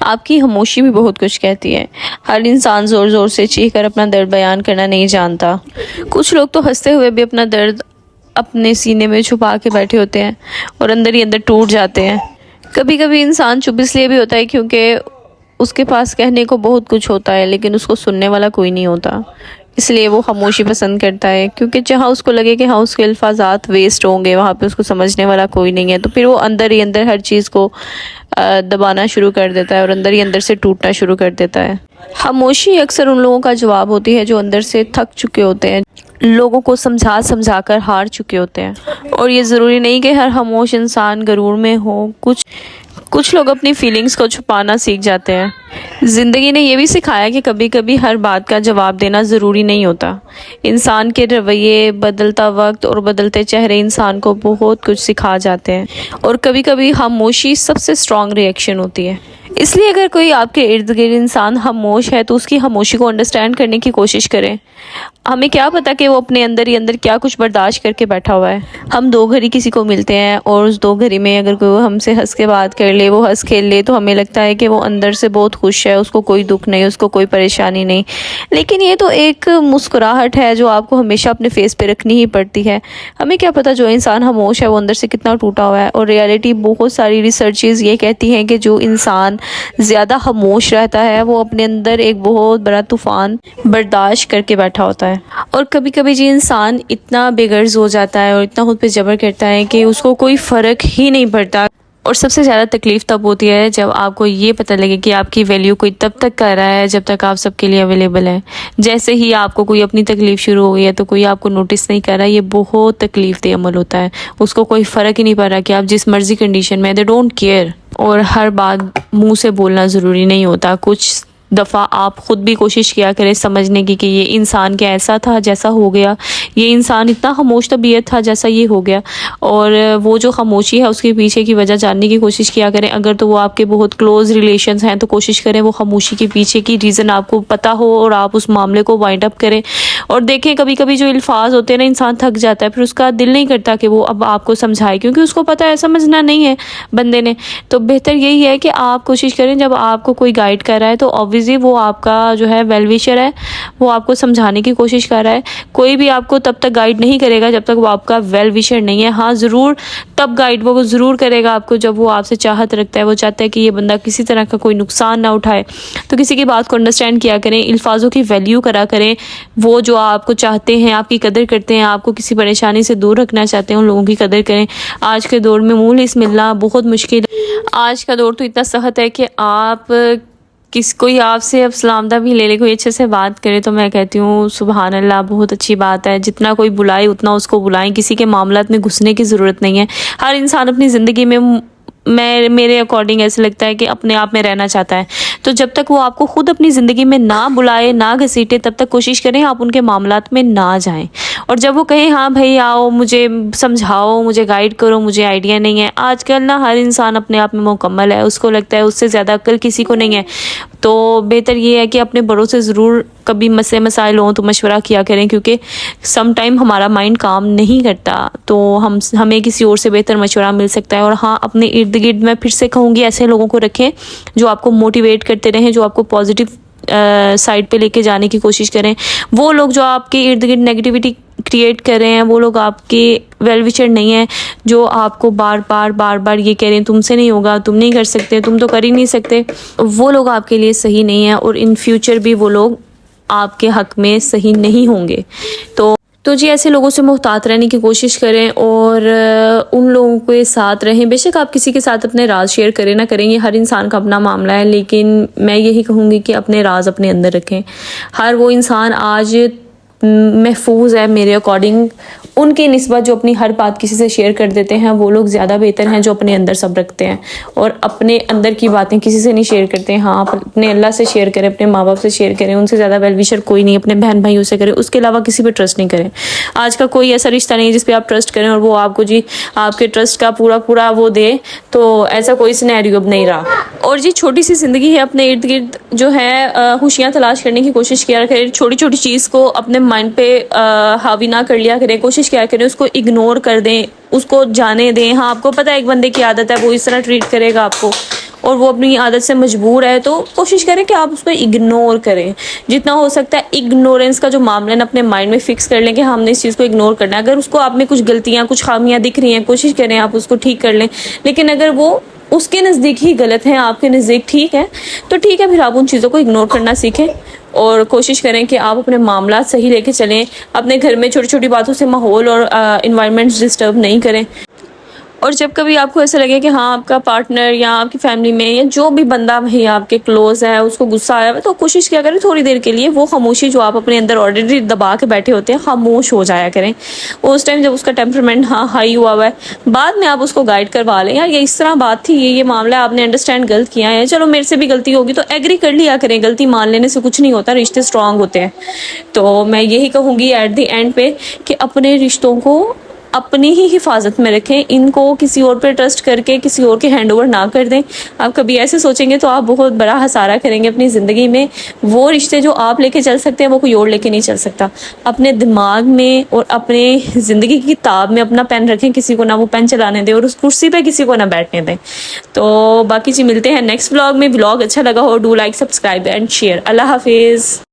आपकी खामोशी भी बहुत कुछ कहती है। हर इंसान ज़ोर ज़ोर से चीख कर अपना दर्द बयान करना नहीं जानता। कुछ लोग तो हंसते हुए भी अपना दर्द अपने सीने में छुपा के बैठे होते हैं और अंदर ही अंदर टूट जाते हैं। कभी कभी इंसान चुप इसलिए भी होता है क्योंकि उसके पास कहने को बहुत कुछ होता है लेकिन उसको सुनने वाला कोई नहीं होता। इसलिए वो खामोशी पसंद करता है, क्योंकि जहाँ उसको लगे कि हाँ उसके अल्फाजात वेस्ट होंगे वहाँ पे उसको समझने वाला कोई नहीं है, तो फिर वो अंदर ही अंदर हर चीज़ को दबाना शुरू कर देता है और अंदर ही अंदर से टूटना शुरू कर देता है। खामोशी अक्सर उन लोगों का जवाब होती है जो अंदर से थक चुके होते हैं, लोगों को समझा समझा कर हार चुके होते हैं। और ये ज़रूरी नहीं कि हर खामोश इंसान गरूर में हो। कुछ लोग अपनी फीलिंग्स को छुपाना सीख जाते हैं। ज़िंदगी ने यह भी सिखाया कि कभी कभी हर बात का जवाब देना ज़रूरी नहीं होता। इंसान के रवैये, बदलता वक्त और बदलते चेहरे इंसान को बहुत कुछ सिखा जाते हैं, और कभी कभी खामोशी सबसे स्ट्रॉन्ग रिएक्शन होती है। इसलिए अगर कोई आपके इर्द गिर्द इंसान खामोश है तो उसकी खामोशी को अंडरस्टैंड करने की कोशिश करें। हमें क्या पता कि वो अपने अंदर ही अंदर क्या कुछ बर्दाश्त करके बैठा हुआ है। हम दो घड़ी किसी को मिलते हैं और उस दो घड़ी में अगर कोई हमसे हंस के बात कर ले, वो हंस खेल ले, तो हमें लगता है कि वो अंदर से बहुत खुश है, उसको कोई दुख नहीं, उसको कोई परेशानी नहीं। लेकिन ये तो एक मुस्कुराहट है जो आपको हमेशा अपने फेस पे रखनी ही पड़ती है। हमें क्या पता जो इंसान खामोश है वो अंदर से कितना टूटा हुआ है। और रियलिटी, बहुत सारी रिसर्चेस ये कहती हैं कि जो इंसान ज़्यादा खामोश रहता है वो अपने अंदर एक बहुत बड़ा तूफ़ान बर्दाश्त करके बैठा होता है। और कभी कभी जी इंसान इतना बेगर्ज हो जाता है और इतना खुद पे जबर करता है कि उसको कोई फ़र्क ही नहीं पड़ता। और सबसे ज़्यादा तकलीफ़ तब होती है जब आपको ये पता लगे कि आपकी वैल्यू कोई तब तक कर रहा है जब तक आप सबके लिए अवेलेबल है। जैसे ही आपको कोई अपनी तकलीफ़ शुरू हो गई है तो कोई आपको नोटिस नहीं कर रहा। ये बहुत तकलीफ़देह अमल होता है। उसको कोई फ़र्क ही नहीं पड़ रहा कि आप जिस मर्ज़ी कंडीशन में, दे डोंट केयर। और हर बात मुंह से बोलना ज़रूरी नहीं होता। कुछ दफ़ा आप ख़ुद भी कोशिश किया करें समझने की कि ये इंसान क्या ऐसा था जैसा हो गया, ये इंसान इतना खामोश तबीयत था जैसा ये हो गया। और वो जो खामोशी है उसके पीछे की वजह जानने की कोशिश किया करें। अगर तो वो आपके बहुत क्लोज़ रिलेशंस हैं तो कोशिश करें वो खामोशी के पीछे की रीज़न आपको पता हो और आप उस मामले को वाइंड अप करें। और देखें, कभी कभी जो अल्फाज होते हैं ना, इंसान थक जाता है, फिर उसका दिल नहीं करता कि वो अब आपको समझाए, क्योंकि उसको पता है समझना नहीं है बंदे ने। तो बेहतर यही है कि आप कोशिश करें, जब आपको कोई गाइड कर रहा है तो ऑब्वियसली वो आपका जो है वेल विशर है, वो आपको समझाने की कोशिश कर रहा है। कोई भी आपको तब तक गाइड नहीं करेगा जब तक वो आपका वेल विशर नहीं है। हाँ, ज़रूर तब गाइड वो ज़रूर करेगा आपको जब वो आपसे चाहत रखता है, वो चाहता है कि ये बंदा किसी तरह का कोई नुकसान ना उठाए। तो किसी की बात को अंडरस्टैंड किया करें, अल्फाजों की वैल्यू करा करें। वो जो आपको चाहते हैं, आपकी कदर करते हैं, आपको किसी परेशानी से दूर रखना चाहते हैं, उन लोगों की कदर करें। आज के दौर में मुंह मिलना बहुत मुश्किल है। आज का दौर तो इतना सख्त है कि आप कोई आपसे अब सलामता भी ले ले, कोई अच्छे से बात करे, तो मैं कहती हूँ सुबहान अल्लाह, बहुत अच्छी बात है। जितना कोई बुलाए उतना उसको बुलाएं। किसी के मामलात में घुसने की ज़रूरत नहीं है। हर इंसान अपनी ज़िंदगी में, मेरे अकॉर्डिंग ऐसे लगता है कि अपने आप में रहना चाहता है। तो जब तक वो आपको खुद अपनी ज़िंदगी में ना बुलाए, ना घसीटे, तब तक कोशिश करें आप उनके मामलात में ना जाएं। और जब वो कहें हाँ भाई आओ, मुझे समझाओ, मुझे गाइड करो, मुझे आइडिया नहीं है। आजकल ना हर इंसान अपने आप में मुकम्मल है, उसको लगता है उससे ज़्यादा अक्ल किसी को नहीं है। तो बेहतर ये है कि अपने बड़ों से ज़रूर कभी मसले मसाइल हों तो मशवरा किया करें, क्योंकि सम टाइम हमारा माइंड काम नहीं करता, तो हमें किसी और से बेहतर मशवरा मिल सकता है। और हाँ, अपने इर्द गिर्द मैं फिर से कहूँगी ऐसे लोगों को रखें जो आपको मोटिवेट करते रहें, जो आपको पॉजिटिव साइड पे लेके जाने की कोशिश करें। वो लोग जो आपके इर्द गिर्द नेगेटिविटी क्रिएट कर रहे हैं, वो लोग आपके वेल विशर नहीं है, जो आपको बार बार ये कह रहे हैं तुमसे नहीं होगा, तुम नहीं कर सकते, तुम तो कर ही नहीं सकते। वो लोग आपके लिए सही नहीं है और इन फ्यूचर भी वो लोग आपके हक में सही नहीं होंगे। तो जी ऐसे लोगों से मुहतात रहने की कोशिश करें और उन लोगों के साथ रहें। बेशक आप किसी के साथ अपने राज शेयर करें ना करें, ये हर इंसान का अपना मामला है, लेकिन मैं यही कहूँगी कि अपने राज अपने अंदर रखें। हर वो इंसान आज महफूज है मेरे अकॉर्डिंग उनकी निस्बत जो अपनी हर बात किसी से शेयर कर देते हैं। वो लोग ज़्यादा बेहतर हैं जो अपने अंदर सब रखते हैं और अपने अंदर की बातें किसी से नहीं शेयर करते हैं। हाँ, आप अपने अल्लाह से शेयर करें, अपने माँ बाप से शेयर करें, उनसे ज़्यादा वेल विशर कोई नहीं, अपने बहन भाइयों से करें, उसके अलावा किसी पे ट्रस्ट नहीं करें। आज का कोई ऐसा रिश्ता नहीं है जिस पे आप ट्रस्ट करें और वो आपको जी आपके ट्रस्ट का पूरा वो दे, तो ऐसा कोई सिनेरियो अब नहीं रहा। और जी छोटी सी ज़िंदगी है, अपने इर्द गिर्द जो है खुशियाँ तलाश करने की कोशिश किया करें। छोटी छोटी चीज़ को अपने माइंड पे हावी ना कर लिया करें, कोशिश किया करें उसको इग्नोर कर दें, उसको जाने दें। हाँ, आपको पता है एक बंदे की आदत है वो इस तरह ट्रीट करेगा आपको, और वो अपनी आदत से मजबूर है, तो कोशिश करें कि आप उसको इग्नोर करें। जितना हो सकता है इग्नोरेंस का जो मामला है ना अपने माइंड में फिक्स कर लें कि हमने इस चीज़ को इग्नोर करना है। अगर उसको आप में कुछ गलतियाँ, कुछ खामियां दिख रही हैं, कोशिश करें आप उसको ठीक कर लें। लेकिन अगर वो उसके नज़दीक ही गलत है, आपके नज़दीक ठीक है, तो ठीक है, फिर आप उन चीज़ों को इग्नोर करना सीखें और कोशिश करें कि आप अपने मामला सही लेके चलें। अपने घर में छोटी छोटी बातों से माहौल और इन्वायरमेंट डिस्टर्ब नहीं करें। और जब कभी आपको ऐसा लगे कि हाँ आपका पार्टनर या आपकी फैमिली में या जो भी बंदा भाई आपके क्लोज है उसको गुस्सा आया हुआ है, तो कोशिश किया करें थोड़ी देर के लिए वो खामोशी जो आप अपने अंदर ऑलरेडी दबा के बैठे होते हैं, खामोश हो जाया करें उस टाइम जब उसका टेम्परामेंट हाँ हाई हुआ हुआ है। बाद में आप उसको गाइड करवा लें, यार ये इस तरह बात थी, ये मामला आपने अंडरस्टैंड गलत किया है, चलो मेरे से भी गलती होगी, तो एग्री कर लिया करें। गलती मान लेने से कुछ नहीं होता, रिश्ते स्ट्रांग होते हैं। तो मैं यही कहूँगी एट द एंड पे कि अपने रिश्तों को अपनी ही हिफाजत में रखें, इनको किसी और पे ट्रस्ट करके किसी और के हैंड ओवर ना कर दें। आप कभी ऐसे सोचेंगे तो आप बहुत बड़ा हसारा करेंगे अपनी ज़िंदगी में। वो रिश्ते जो आप लेके चल सकते हैं वो कोई और लेके नहीं चल सकता। अपने दिमाग में और अपने ज़िंदगी की किताब में अपना पेन रखें, किसी को ना वो पेन चलाने दें और उस कुर्सी पे किसी को ना बैठने दें। तो बाकी जी मिलते हैं नेक्स्ट व्लॉग में। व्लॉग अच्छा लगा हो do like, subscribe and share. अल्लाह हाफिज़।